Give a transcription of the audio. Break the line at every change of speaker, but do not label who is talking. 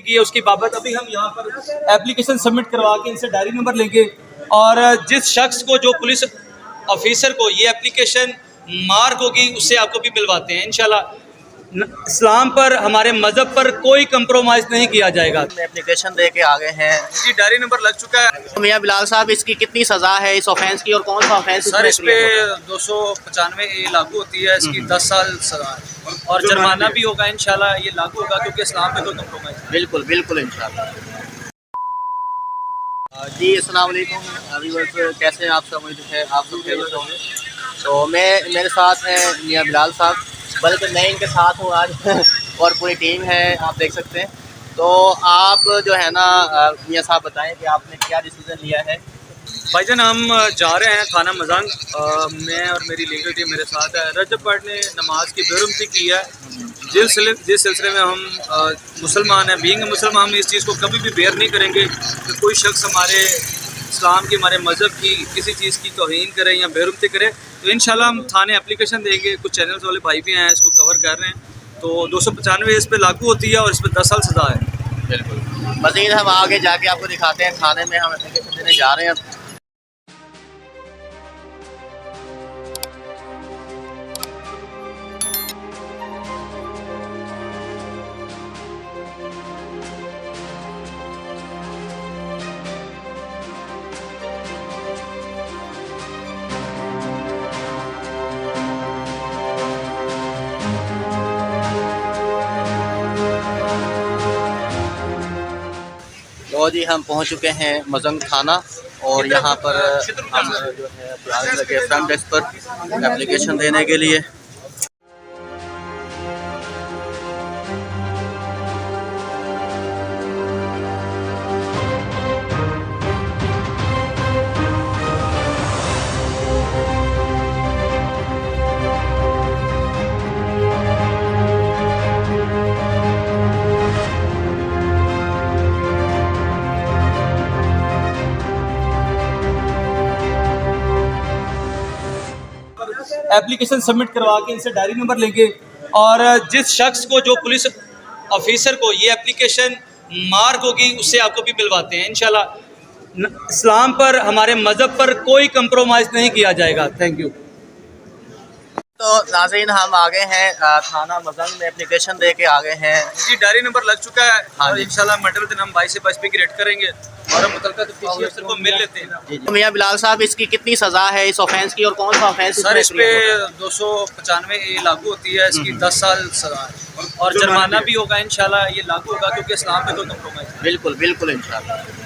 की है उसकी बाबत अभी हम यहाँ पर एप्लीकेशन सबमिट करवा के इनसे डायरी नंबर लेंगे और जिस शख्स को, जो पुलिस ऑफिसर को ये एप्लीकेशन मार्क होगी उससे आपको भी मिलवाते हैं इंशाल्लाह। इस्लाम पर, हमारे मज़हब पर कोई कंप्रोमाइज़ नहीं किया जाएगा।
एप्लीकेशन दे के आ गए हैं
जी, डायरी नंबर लग चुका है।
मियां बिलाल साहब, इसकी कितनी सज़ा है इस ऑफेंस की और कौन सा ऑफेंस
सर इस पे 295 लागू होती है, इसकी 10 साल सज़ा है और जुर्माना भी होगा इंशाल्लाह। ये लागू होगा क्योंकि इस्लाम में कोई कंप्रोमाइज़।
बिल्कुल बिल्कुल इंशाल्लाह। जी अस्सलाम वालेकुम व्यूअर्स, कैसे हैं आप सब? उम्मीद है आप सब खैरियत होंगे। तो मेरे साथ हैं मियां बिलाल साहब, बल्कि मैं इनके साथ हूँ आज और पूरी टीम है, आप देख सकते हैं। तो आप जो है ना मियां साहब बताएं कि आपने क्या डिसीज़न लिया है?
भाईजान हम जा रहे हैं थाना मजंग, मैं और मेरी लीगल टीम मेरे साथ है। रजब पार्ट ने नमाज की बेरुमती की है, जिस सिलसिले में हम मुसलमान हैं, बीइंग मुसलमान हम इस चीज़ को कभी भी बेयर नहीं करेंगे कि कोई शख्स हमारे इस्लाम की, हमारे मज़हब की किसी चीज़ की तौहीन करे या बेरुमती करे। तो इंशाल्लाह हम थाने एप्लीकेशन देंगे, कुछ चैनल्स वाले भाई भी हैं इसको कवर कर रहे हैं। तो 295 इस पर लागू होती है और इस पर 10 साल सज़ा है।
बिल्कुल। मज़ीद हम आगे जाके आपको दिखाते हैं, थाने में हम एप्लीकेशन देने जा रहे हैं। तो जी हम पहुंच चुके हैं मजंग थाना और यहाँ पर हम जो है लगे फ्रंट डेस्क पर एप्लीकेशन देने के लिए।
एप्लीकेशन सबमिट करवा के इनसे डायरी नंबर लेंगे और जिस शख्स को, जो पुलिस ऑफिसर को ये एप्लीकेशन मार्क होगी उससे आपको भी मिलवाते हैं इंशाल्लाह। इस्लाम पर, हमारे मज़हब पर कोई कंप्रोमाइज़ नहीं किया जाएगा। Thank you.
तो नाज़रीन हम आ गए हैं थाना मजंग में, एप्लीकेशन दे के आ गए हैं।
जी, डायरी नंबर लग चुका है।
हाँ
और इंशाल्लाह मर्डर दिन हम 22 से 22 की रेड करेंगे और हम मुतल्लिका तफ्तीशी अफसर को मिल लेते हैं।
तो मियां बिलाल साहब, इसकी कितनी सज़ा है इस ऑफेंस की और कौन सा ऑफेंस?
सर इस पे 295 लागू होती है, इसकी 10 साल सज़ा है और जुर्माना भी होगा इंशाल्लाह। ये लागू होगा क्योंकि इस्लाम में कोई कंप्रोमाइज़।
बिल्कुल बिल्कुल इंशाल्लाह।